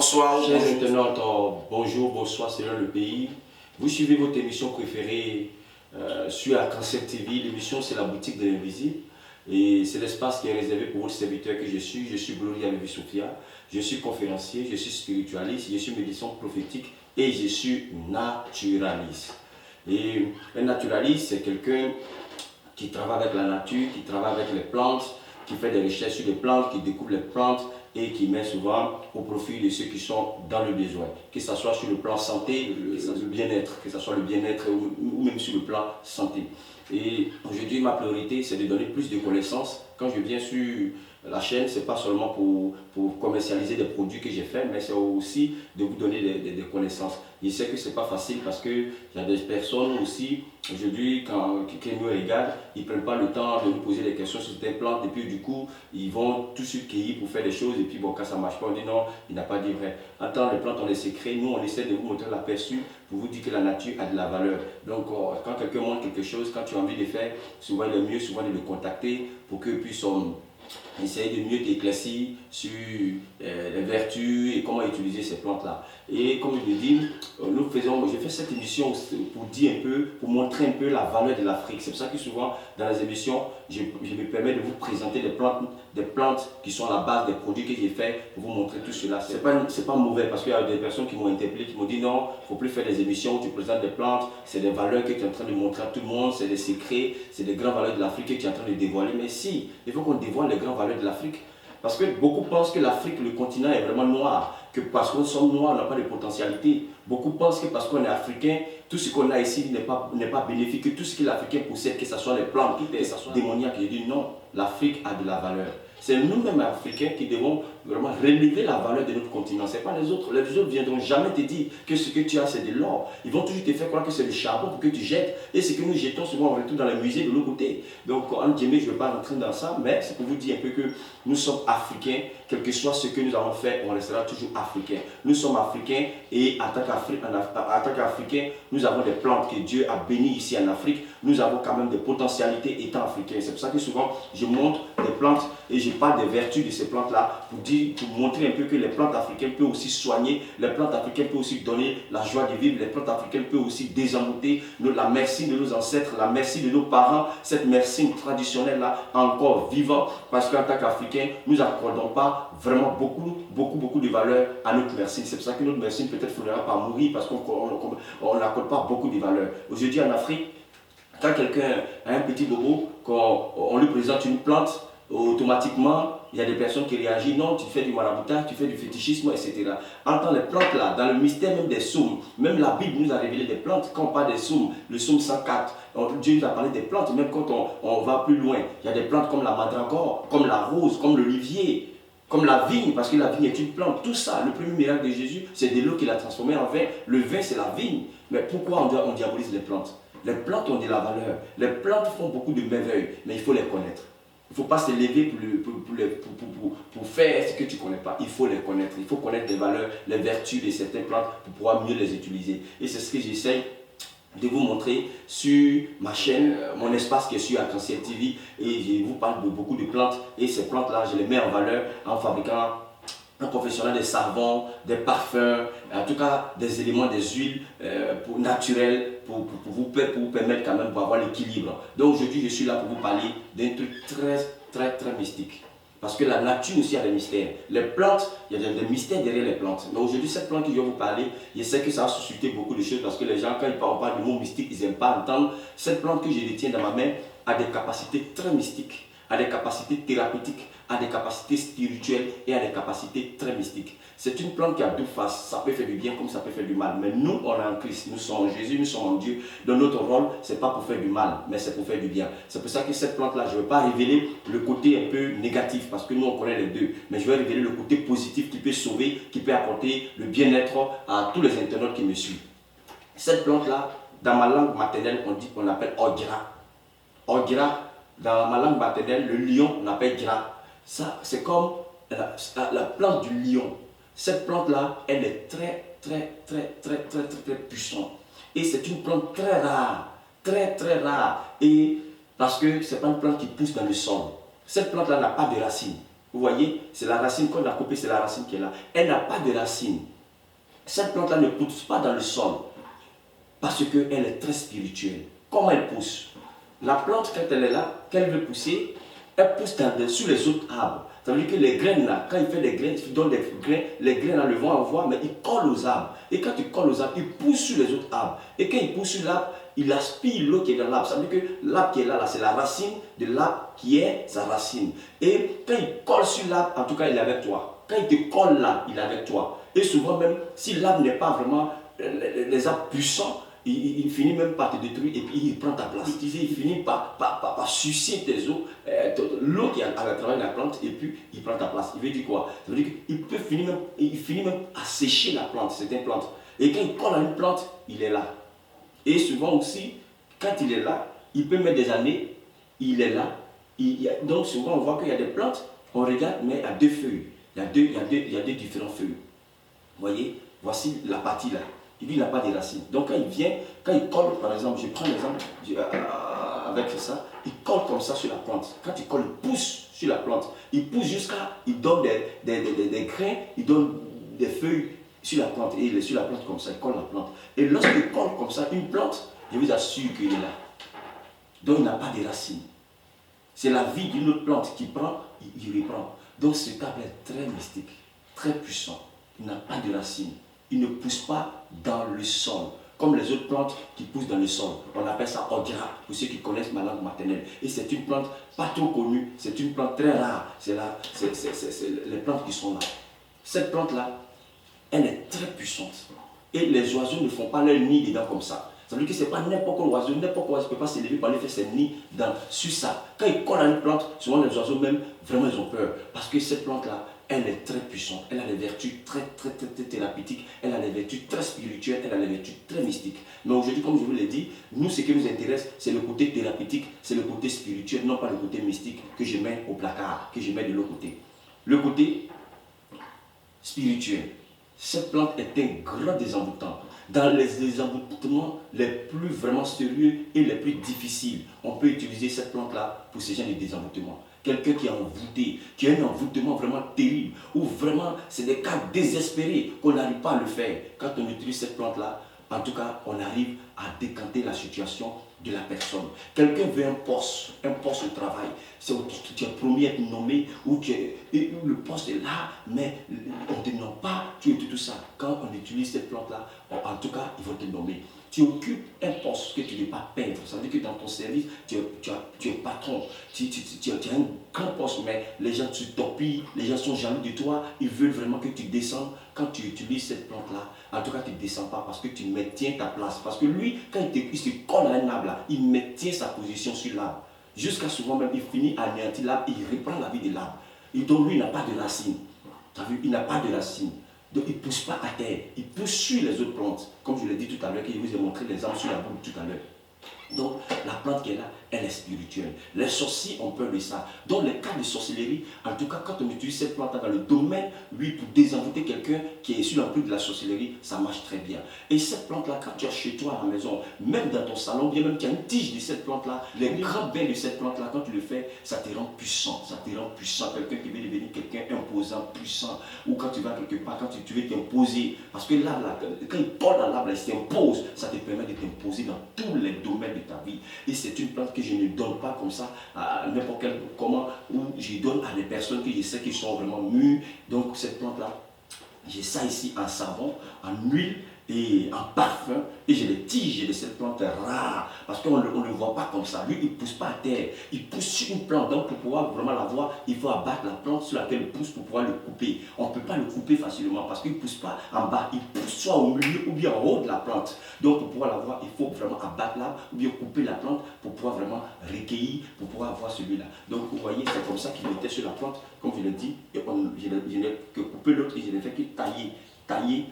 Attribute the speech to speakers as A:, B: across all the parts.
A: Bonsoir,
B: Chers
A: bonjour.
B: internautes, bonjour, bonsoir selon le pays. Vous suivez votre émission préférée sur Cancer TV. L'émission, c'est la boutique de l'invisible. Et c'est l'espace qui est réservé pour votre serviteur que je suis. Je suis Gloria Levi Sophia. Je suis conférencier, je suis spiritualiste, je suis médecin prophétique et je suis naturaliste. Et un naturaliste, c'est quelqu'un qui travaille avec la nature, qui travaille avec les plantes, qui fait des recherches sur les plantes, qui découvre les plantes et qui met souvent au profit de ceux qui sont dans le besoin. Que ce soit sur le plan santé, le bien-être, que ce soit le bien-être ou même sur le plan santé. Et aujourd'hui, ma priorité, c'est de donner plus de connaissances. Quand je viens sur la chaîne, ce n'est pas seulement pour commercialiser des produits que j'ai faits, mais c'est aussi de vous donner des connaissances. Je sais que ce n'est pas facile parce qu'il y a des personnes aussi, aujourd'hui, quand ils nous regardent, ils ne prennent pas le temps de nous poser des questions sur des plantes et puis du coup, ils vont tout de suite cueillir pour faire des choses et puis bon, quand ça ne marche pas, on dit non, il n'a pas dit vrai. En tant les plantes, on les secrets, nous, on essaie de vous montrer l'aperçu pour vous dire que la nature a de la valeur. Donc, quand quelqu'un montre quelque chose, quand tu as envie de faire, souvent il est mieux souvent de le contacter pour qu'il puisse essayer de mieux t'éclaircir sur les vertus et comment utiliser ces plantes-là. Et comme je le dis, j'ai fait cette émission pour dire un peu, pour montrer un peu la valeur de l'Afrique. C'est pour ça que souvent, dans les émissions, je me permets de vous présenter des plantes qui sont à la base des produits que j'ai fait pour vous montrer tout cela. C'est pas mauvais parce qu'il y a des personnes qui m'ont interpellé, qui m'ont dit non, il ne faut plus faire des émissions où tu présentes des plantes, c'est des valeurs que tu es en train de montrer à tout le monde, c'est des secrets, c'est des grandes valeurs de l'Afrique que tu es en train de dévoiler. Mais si, il faut qu'on dévoile les grandes valeurs de l'Afrique. Parce que beaucoup pensent que l'Afrique, le continent est vraiment noir, que parce qu'on sommes noirs, on n'a pas de potentialité. Beaucoup pensent que parce qu'on est africain, tout ce qu'on a ici n'est pas bénéfique, que tout ce que l'Africain possède, que ce soit les plantes, que ce soit démoniaque. J'ai dit non, l'Afrique a de la valeur. C'est nous-mêmes Africains qui devons vraiment relever la valeur de notre continent. Ce n'est pas les autres. Les autres ne viendront jamais te dire que ce que tu as, c'est de l'or. Ils vont toujours te faire croire que c'est le charbon pour que tu jettes. Et ce que nous jetons souvent, on retrouve dans les musées de l'autre côté. Donc, en Djemé, je ne vais pas rentrer dans ça, mais c'est pour vous dire un peu que nous sommes Africains. Quel que soit ce que nous avons fait, on restera toujours Africains. Nous sommes Africains et en tant qu'Africains, nous avons des plantes que Dieu a bénies ici en Afrique. Nous avons quand même des potentialités étant africains. C'est pour ça que souvent, je montre des plantes et je parle des vertus de ces plantes-là pour montrer un peu que les plantes africaines peuvent aussi soigner, les plantes africaines peuvent aussi donner la joie de vivre, les plantes africaines peuvent aussi désamorter la médecine de nos ancêtres, la médecine de nos parents, cette médecine traditionnelle-là encore vivante parce qu'en tant qu'Africains, nous n'accordons pas vraiment beaucoup de valeur à notre médecine. C'est pour ça que notre médecine peut-être finira par mourir parce qu'on n'accorde pas beaucoup de valeur. Aujourd'hui en Afrique, quand quelqu'un a un petit bobo, quand on lui présente une plante, automatiquement, il y a des personnes qui réagissent, non, tu fais du maraboutage, tu fais du fétichisme, etc. En tant que les plantes là, dans le mystère même des psaumes, même la Bible nous a révélé des plantes, quand on parle des psaumes, le psaume 104, Dieu nous a parlé des plantes, même quand on va plus loin, il y a des plantes comme la mandragore, comme la rose, comme l'olivier, comme la vigne, parce que la vigne est une plante, tout ça, le premier miracle de Jésus, c'est de l'eau qu'il a transformé en vin, le vin c'est la vigne, mais pourquoi on diabolise les plantes? Les plantes ont de la valeur, les plantes font beaucoup de merveilles, mais il faut les connaître. Il ne faut pas se lever pour faire ce que tu ne connais pas. Il faut les connaître. Il faut connaître les valeurs, les vertus de certaines plantes pour pouvoir mieux les utiliser. Et c'est ce que j'essaye de vous montrer sur ma chaîne, mon espace qui est sur Cancer TV. Et je vous parle de beaucoup de plantes. Et ces plantes-là, je les mets en valeur en fabriquant un professionnel des savons, des parfums, en tout cas des éléments, des huiles naturelles pour vous permettre quand même d'avoir l'équilibre. Donc aujourd'hui, je suis là pour vous parler d'un truc très mystique. Parce que la nature aussi a des mystères. Les plantes, il y a des mystères derrière les plantes. Mais aujourd'hui, cette plante que je vais vous parler, je sais que ça va susciter beaucoup de choses parce que les gens, quand ils parlent du mot mystique, ils n'aiment pas entendre. Cette plante que je détiens dans ma main a des capacités très mystiques, a des capacités thérapeutiques, a des capacités spirituelles et a des capacités très mystiques. C'est une plante qui a deux faces. Ça peut faire du bien comme ça peut faire du mal. Mais nous, on est en Christ, nous sommes en Jésus, nous sommes en Dieu. Donc notre rôle, ce n'est pas pour faire du mal, mais c'est pour faire du bien. C'est pour ça que cette plante-là, je ne vais pas révéler le côté un peu négatif, parce que nous, on connaît les deux. Mais je vais révéler le côté positif qui peut sauver, qui peut apporter le bien-être à tous les internautes qui me suivent. Cette plante-là, dans ma langue maternelle, on appelle Ogira. Ogira, dans ma langue maternelle, le lion, on appelle Gira. Ça, c'est comme la plante du lion. Cette plante-là, elle est très puissante. Et c'est une plante très rare. Très rare. Et parce que ce n'est pas une plante qui pousse dans le sol. Cette plante-là n'a pas de racines. Vous voyez, c'est la racine qu'on a coupée, c'est la racine qui est là. Elle n'a pas de racine. Cette plante-là ne pousse pas dans le sol parce qu'elle est très spirituelle. Comment elle pousse? La plante, quand elle est là, qu'elle veut pousser, elle pousse sur les autres arbres. Ça veut dire que les graines là, quand il fait des graines, il donne des graines, les graines là, le vent envoie, mais il colle aux arbres. Et quand il colle aux arbres, il pousse sur les autres arbres. Et quand il pousse sur l'arbre, il aspire l'eau qui est dans l'arbre. Ça veut dire que l'arbre qui est là, c'est la racine de l'arbre qui est sa racine. Et quand il colle sur l'arbre, en tout cas, il est avec toi. Quand il te colle là, il est avec toi. Et souvent même, si l'arbre n'est pas vraiment les arbres puissants, il finit même par te détruire et puis il prend ta place. Il finit par sucer tes eaux, l'eau qui est à travers la plante et puis il prend ta place. Il veut dire quoi? Ça veut dire qu'il finit même à sécher la plante, c'est une plante. Et quand il colle à une plante, il est là. Et souvent aussi, quand il est là, il peut mettre des années, il est là. Donc souvent on voit qu'il y a des plantes, on regarde, mais il y a deux feuilles. Il y a deux différents feuilles. Vous voyez, voici la partie là. Il n'a pas de racines. Donc quand il vient, quand il colle, par exemple, je prends l'exemple avec ça, il colle comme ça sur la plante. Quand il colle, il pousse sur la plante. Il pousse jusqu'à, il donne des grains, il donne des feuilles sur la plante. Et il est sur la plante comme ça, il colle la plante. Et lorsqu'il colle comme ça une plante, je vous assure qu'il est là. Donc il n'a pas de racines. C'est la vie d'une autre plante qui prend, il reprend. Donc ce câble est très mystique, très puissant. Il n'a pas de racines. Il ne pousse pas dans le sol, comme les autres plantes qui poussent dans le sol. On appelle ça odira, pour ceux qui connaissent ma langue maternelle. Et c'est une plante pas trop connue, c'est une plante très rare. C'est les plantes qui sont là. Cette plante-là, elle est très puissante. Et les oiseaux ne font pas leur nid dedans comme ça. Ça veut dire que ce n'est pas n'importe quel oiseau ne peut pas s'élever pour aller faire ses nids sur ça. Quand ils collent à une plante, souvent les oiseaux même, vraiment ils ont peur. Parce que cette plante-là, elle est très puissante, elle a des vertus très thérapeutiques, elle a des vertus très spirituelles, elle a des vertus très mystiques. Mais aujourd'hui, comme je vous l'ai dit, nous, ce qui nous intéresse, c'est le côté thérapeutique, c'est le côté spirituel, non pas le côté mystique que je mets au placard, que je mets de l'autre côté. Le côté spirituel, cette plante est un grand désenvoûtant. Dans les désenvoûtements les plus vraiment sérieux et les plus difficiles, on peut utiliser cette plante-là pour ce genre de désenvoûtement. Quelqu'un qui est envoûté, qui a un envoûtement vraiment terrible, ou vraiment c'est des cas désespérés qu'on n'arrive pas à le faire. Quand on utilise cette plante-là, en tout cas, on arrive à décanter la situation de la personne. Quelqu'un veut un poste au travail. Tu es promis à être nommé, ou le poste est là, mais on ne te nomme pas, tu es tout ça. Quand on utilise cette plante-là, en tout cas, ils vont te nommer. Tu occupes un poste que tu ne veux pas perdre. Ça veut dire que dans ton service, tu es patron, tu as un grand poste, mais les gens te torpillent, les gens sont jaloux de toi, ils veulent vraiment que tu descendes. Quand tu utilises cette plante-là, en tout cas, tu ne descends pas parce que tu maintiens ta place. Parce que lui, quand il se colle à un arbre, là, il maintient sa position sur l'arbre. Jusqu'à souvent même, il finit à anéantir l'arbre et il reprend la vie de l'arbre. Et donc, lui, il n'a pas de racines. Tu as vu, il n'a pas de racines. Donc il ne pousse pas à terre, il pousse sur les autres plantes. Comme je l'ai dit tout à l'heure, que je vous ai montré l'exemple sur la boule tout à l'heure. Donc la plante qui est là, elle est spirituelle. Les sorciers ont peur de ça. Dans les cas de sorcellerie, en tout cas quand on utilise cette plante dans le domaine, lui, pour désenvoûter quelqu'un qui est sur l'emprise de la sorcellerie, ça marche très bien. Et cette plante-là, quand tu as chez toi à la maison, même dans ton salon, bien même tu as une tige de cette plante-là, les grands bains de cette plante-là, quand tu le fais, ça te rend puissant. Ça te rend puissant. Quelqu'un qui veut devenir quelqu'un imposant, puissant. Ou quand tu vas quelque part, quand tu veux t'imposer. Parce que l'arbre, quand il colle à l'arbre, il s'impose. Ça te permet de t'imposer dans tous les domaines de ta vie. Et c'est une plante que je ne donne pas comme ça à n'importe quel comment, où je donne à des personnes que je sais qui sont vraiment mûres. Donc cette plante-là, j'ai ça ici en savon, en huile et en parfum, et j'ai les tiges de cette plante rare, parce qu'on ne le voit pas comme ça. Lui, il ne pousse pas à terre, il pousse sur une plante. Donc pour pouvoir vraiment la voir, il faut abattre la plante sur laquelle il pousse pour pouvoir le couper. On ne peut pas le couper facilement parce qu'il ne pousse pas en bas, il pousse soit au milieu ou bien en haut de la plante. Donc pour pouvoir la voir, il faut vraiment abattre l'arbre ou bien couper la plante pour pouvoir vraiment recueillir, pour pouvoir avoir celui-là. Donc vous voyez, c'est comme ça qu'il était sur la plante, comme je l'ai dit, et je n'ai que coupé l'autre et je n'ai fait que tailler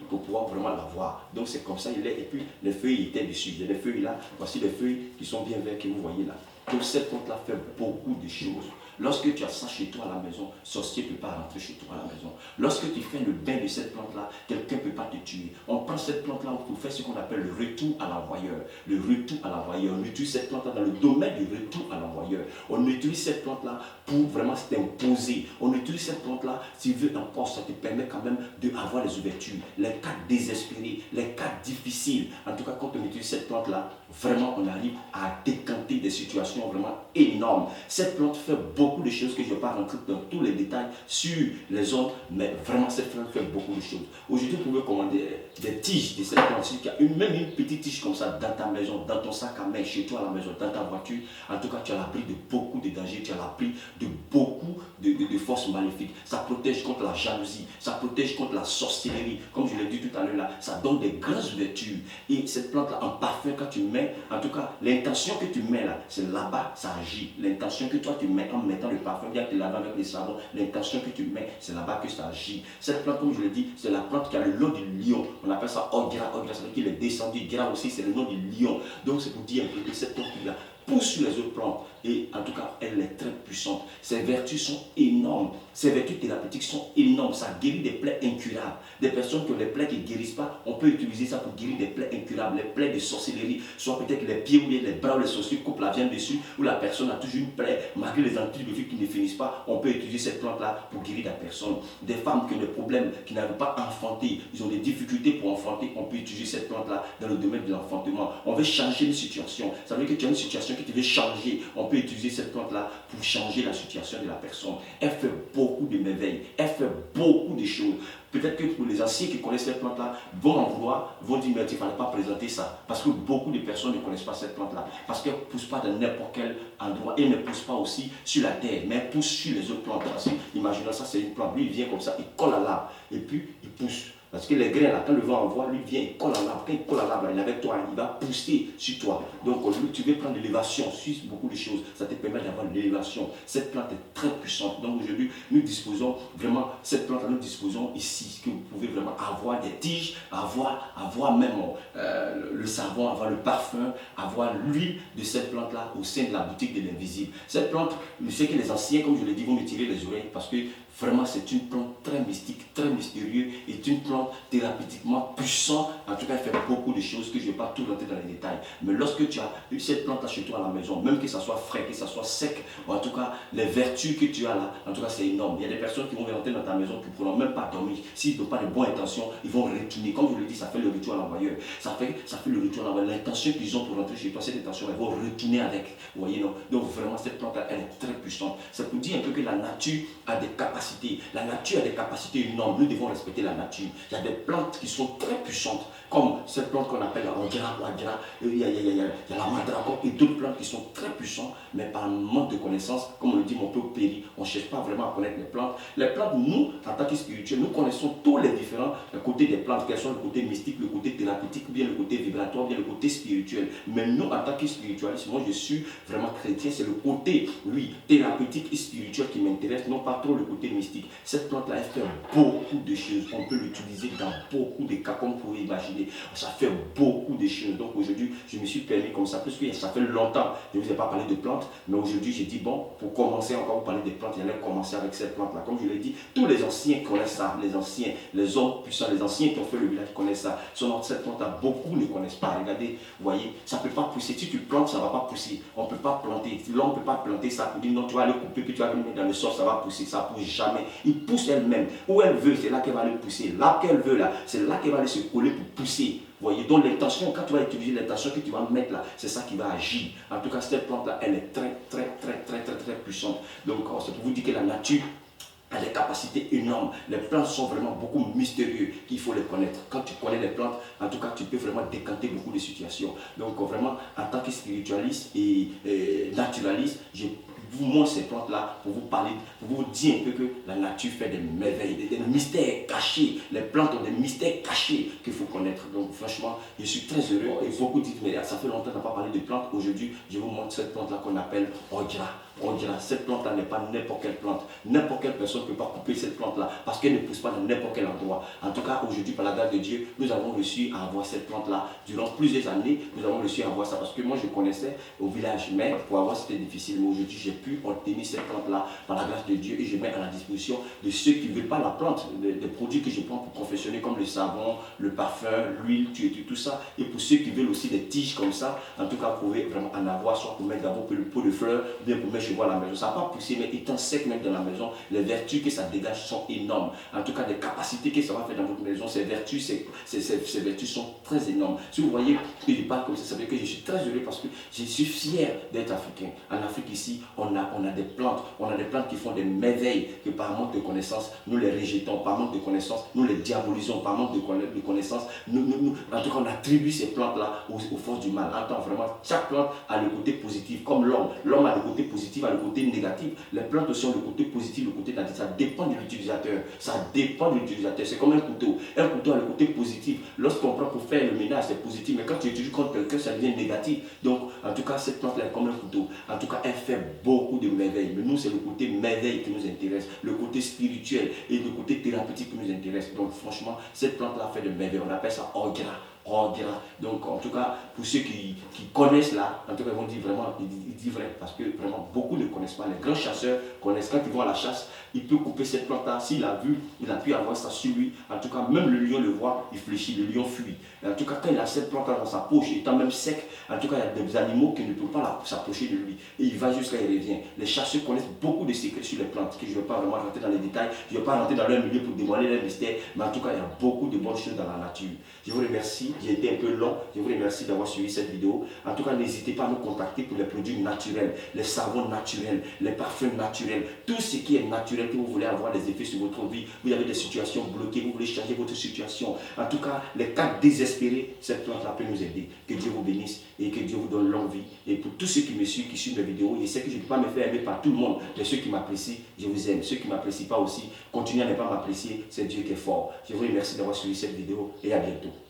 B: pour pouvoir vraiment la voir. Donc c'est comme ça il est. Et puis les feuilles étaient dessus. Il y a les feuilles là. Voici les feuilles qui sont bien vertes que vous voyez là. Donc cette plante là fait beaucoup de choses. Lorsque tu as ça chez toi à la maison, sorcier ne peut pas rentrer chez toi à la maison. Lorsque tu fais le bain de cette plante-là, quelqu'un ne peut pas te tuer. On prend cette plante-là pour faire ce qu'on appelle le retour à l'envoyeur. Le retour à l'envoyeur. On utilise cette plante-là dans le domaine du retour à l'envoyeur. On utilise cette plante-là pour vraiment t'imposer. On utilise cette plante-là, si tu veux un poste, ça te permet quand même d'avoir les ouvertures. Les cas désespérés, les cas difficiles. En tout cas, quand on utilise cette plante-là, vraiment, on arrive à décanter des situations vraiment énormes. Cette plante fait beaucoup de choses que je ne vais pas rentrer dans tous les détails sur les hommes, mais vraiment, cette plante fait beaucoup de choses. Aujourd'hui, vous pouvez commander des tiges de cette plante. Il y a même une petite tige comme ça dans ta maison, dans ton sac à main, chez toi à la maison, dans ta voiture. En tout cas, tu as l'abri de beaucoup de dangers, tu as l'abri de beaucoup de forces maléfiques. Ça protège contre la jalousie, ça protège contre la sorcellerie. Comme je l'ai dit tout à l'heure là, ça donne des grandes ouvertures. Et cette plante-là, en parfum, quand tu mets, en tout cas, l'intention que tu mets là, c'est là-bas, ça agit. L'intention que toi tu mets en mettant le parfum, bien que tu laves avec les savons, l'intention que tu mets, c'est là-bas que ça agit. Cette plante, comme je l'ai dit, c'est la plante qui a le nom du lion. On appelle ça Ogra. Ogra, c'est-à-dire qu'il est descendu. Gra aussi, c'est le nom du lion. Donc, c'est pour dire un peu que cette plante-là pousse sur les autres plantes. Et en tout cas, elle est très puissante. Ses vertus sont énormes. Ses vertus thérapeutiques sont énormes. Ça guérit des plaies incurables. Des personnes qui ont des plaies qui ne guérissent pas, on peut utiliser ça pour guérir des plaies incurables. Les plaies de sorcellerie, soit peut-être les pieds ou les bras ou les sorciers coupent la viande dessus, ou la personne a toujours une plaie, malgré les antibiotiques qui ne finissent pas, on peut utiliser cette plante-là pour guérir la personne. Des femmes qui ont des problèmes, qui n'arrivent pas à enfanter, ils ont des difficultés pour enfanter, on peut utiliser cette plante-là dans le domaine de l'enfantement. On veut changer une situation. Ça veut dire que tu as une situation que tu veux changer. On peut utiliser cette plante-là pour changer la situation de la personne. Elle fait beaucoup de merveilles. Elle fait beaucoup de choses. Peut-être que pour les anciens qui connaissent cette plante-là, vont en vouloir, vont dire mais il ne fallait pas présenter ça. Parce que beaucoup de personnes ne connaissent pas cette plante-là. Parce qu'elle ne pousse pas dans n'importe quel endroit. Elle ne pousse pas aussi sur la terre, mais elle pousse sur les autres plantes. Parce que, imaginez ça, c'est une plante. Lui, il vient comme ça, il colle à l'arbre. Et puis, il pousse. Parce que les grains, là, quand le vent envoie, lui vient, il colle à l'arbre. Quand il colle à l'arbre, il est avec toi, il va pousser sur toi. Donc, lui, tu veux prendre l'élévation sur beaucoup de choses. Ça te permet d'avoir l'élévation. Cette plante est très puissante. Donc, aujourd'hui, nous disposons vraiment, cette plante-là, nous disposons ici, que vous pouvez vraiment avoir des tiges, avoir même le savon, avoir le parfum, avoir l'huile de cette plante-là au sein de la boutique de l'invisible. Cette plante, je sais que les anciens, comme je l'ai dit, vont me tirer les oreilles parce que vraiment, c'est une plante très mystique, très mystérieuse, et une plante thérapeutiquement puissante. En tout cas, elle fait beaucoup de choses que je ne vais pas tout rentrer dans les détails. Mais lorsque tu as cette plante-là chez toi à la maison, même que ça soit frais, que ça soit sec, ou en tout cas, les vertus que tu as là, en tout cas, c'est énorme. Il y a des personnes qui vont rentrer dans ta maison qui ne pourront même pas dormir. S'ils n'ont pas de bonnes intentions, ils vont retourner. Comme je le dis, ça fait le retour à l'envoyeur. Ça fait le retour à l'envoyeur. L'intention qu'ils ont pour rentrer chez toi, cette intention, ils vont retourner avec. Vous voyez, non? Donc, vraiment, cette plante-là, elle est très puissante. C'est pour dire un peu que la nature a des capacités. La nature a des capacités énormes. Nous devons respecter la nature. Il y a des plantes qui sont très puissantes, comme cette plante qu'on appelle la Ogra, il y a la mandragore et d'autres plantes qui sont très puissantes, mais par manque de connaissances, comme on le dit, mon peu péri. On ne cherche pas vraiment à connaître les plantes. Les plantes, nous, en tant que spirituels, nous connaissons tous les différents côtés des plantes, quels sont le côté mystique, le côté thérapeutique, ou bien le côté vibratoire, ou bien le côté spirituel. Mais nous, en tant que spiritualistes, moi je suis vraiment chrétien, c'est le côté, oui, thérapeutique et spirituel qui m'intéresse, non pas trop le côté mystique. Cette plante-là, elle fait beaucoup de choses. On peut l'utiliser dans beaucoup de cas, comme vous pouvez imaginer. Ça fait beaucoup de choses. Donc aujourd'hui, je me suis permis comme ça, parce que ça fait longtemps, je ne vous ai pas parlé de plantes, mais aujourd'hui, j'ai dit, bon, pour commencer encore à vous parler des plantes, j'allais commencer avec cette plante-là. Comme je l'ai dit, tous les anciens connaissent ça, les anciens, les hommes puissants, les anciens qui ont fait le village connaissent ça. Seulement, cette plante-là, beaucoup ne connaissent pas. Regardez, vous voyez, ça ne peut pas pousser. Si tu plantes, ça ne va pas pousser. On ne peut pas planter. L'homme ne peut pas planter ça pour dire, non, tu vas le couper, puis tu vas le mettre dans le sol, ça va pousser. Ça ne pousse jamais. Il pousse elle-même. Où elle veut, c'est là qu'elle va le pousser. Là qu'elle veut, là, c'est là qu'elle va aller se coller pour pousser. Vous voyez, donc l'intention, quand tu vas utiliser l'intention que tu vas mettre là, c'est ça qui va agir. En tout cas, cette plante-là, elle est très puissante. Donc, c'est pour vous dire que la nature a des capacités énormes. Les plantes sont vraiment beaucoup mystérieuses, qu'il faut les connaître. Quand tu connais les plantes, en tout cas, tu peux vraiment décanter beaucoup de situations. Donc, vraiment, en tant que spiritualiste et naturaliste, je vous montre ces plantes-là pour vous parler, pour vous dire un peu que la nature fait des merveilles, des mystères cachés. Les plantes ont des mystères cachés qu'il faut connaître. Donc franchement, je suis très heureux. Et beaucoup disent, mais ça fait longtemps qu'on n'a pas parlé de plantes. Aujourd'hui, je vous montre cette plante-là qu'on appelle Ogra. on dira cette plante-là n'est pas n'importe quelle plante. N'importe quelle personne ne peut pas couper cette plante-là parce qu'elle ne pousse pas dans n'importe quel endroit. En tout cas, aujourd'hui, par la grâce de Dieu, nous avons réussi à avoir cette plante-là. Durant plusieurs années, nous avons réussi à avoir ça parce que moi, je connaissais au village, mais pour avoir c'était difficile. Mais aujourd'hui, j'ai pu obtenir cette plante-là par la grâce de Dieu et je mets à la disposition de ceux qui ne veulent pas la plante, des produits que je prends pour confectionner comme le savon, le parfum, l'huile, tout ça. Et pour ceux qui veulent aussi des tiges comme ça, en tout cas, vous pouvez vraiment en avoir, soit pour mettre d'abord le pot de fleurs, bien pour mettre chez vous à la maison. Ça n'a pas poussé, mais étant sec même dans la maison, les vertus que ça dégage sont énormes. En tout cas, les capacités que ça va faire dans votre maison, ces vertus, ces vertus sont très énormes. Si vous voyez que je parle comme ça veut dire que je suis très heureux parce que je suis fier d'être africain. En Afrique ici, on a des plantes qui font des merveilles que par manque de connaissances, nous les rejetons, par manque de connaissances, nous les diabolisons, par manque de connaissances, en tout cas, on attribue ces plantes-là aux forces du mal. Attends, vraiment, chaque plante a le côté positif, comme l'homme. L'homme a le côté positif, a le côté négatif. Les plantes aussi ont le côté positif, le côté négatif. Ça dépend de l'utilisateur. Ça dépend de l'utilisateur. C'est comme un couteau. Un couteau a le côté positif. Lorsqu'on prend pour faire le ménage, c'est positif. Mais quand tu utilises contre quelqu'un, ça devient négatif. Donc, en tout cas, cette plante-là est comme un couteau. En tout cas, elle fait beaucoup de merveilles. Mais nous, c'est le côté merveille qui nous intéresse. Le côté spirituel et le côté thérapeutique qui nous intéresse. Donc, franchement, cette plante-là fait de merveilles. On appelle ça organa. Donc, en tout cas, pour ceux qui connaissent là, en tout cas, ils vont dire vraiment, ils disent vrai, parce que vraiment, beaucoup ne connaissent pas. Les grands chasseurs connaissent. Quand ils vont à la chasse, il peut couper cette plante-là. S'il a vu, il a pu avoir ça sur lui. En tout cas, même le lion le voit, il fléchit, le lion fuit. En tout cas, quand il a cette plante-là dans sa poche, étant même sec, en tout cas, il y a des animaux qui ne peuvent pas s'approcher de lui. Et il va jusqu'à il revient. Les chasseurs connaissent beaucoup de secrets sur les plantes, que je ne vais pas vraiment rentrer dans les détails. Je ne vais pas rentrer dans leur milieu pour dévoiler les mystères. Mais en tout cas, il y a beaucoup de bonnes choses dans la nature. Je vous remercie. J'ai été un peu long. Je vous remercie d'avoir suivi cette vidéo. En tout cas, n'hésitez pas à nous contacter pour les produits naturels, les savons naturels, les parfums naturels, tout ce qui est naturel, que vous voulez avoir des effets sur votre vie. Vous avez des situations bloquées, vous voulez changer votre situation. En tout cas, les cas désespérés, cette plante-là peut nous aider. Que Dieu vous bénisse et que Dieu vous donne longue vie. Et pour tous ceux qui me suivent, qui suivent mes vidéos, je sais que je ne peux pas me faire aimer par tout le monde, mais ceux qui m'apprécient, je vous aime. Ceux qui ne m'apprécient pas aussi, continuez à ne pas m'apprécier, c'est Dieu qui est fort. Je vous remercie d'avoir suivi cette vidéo et à bientôt.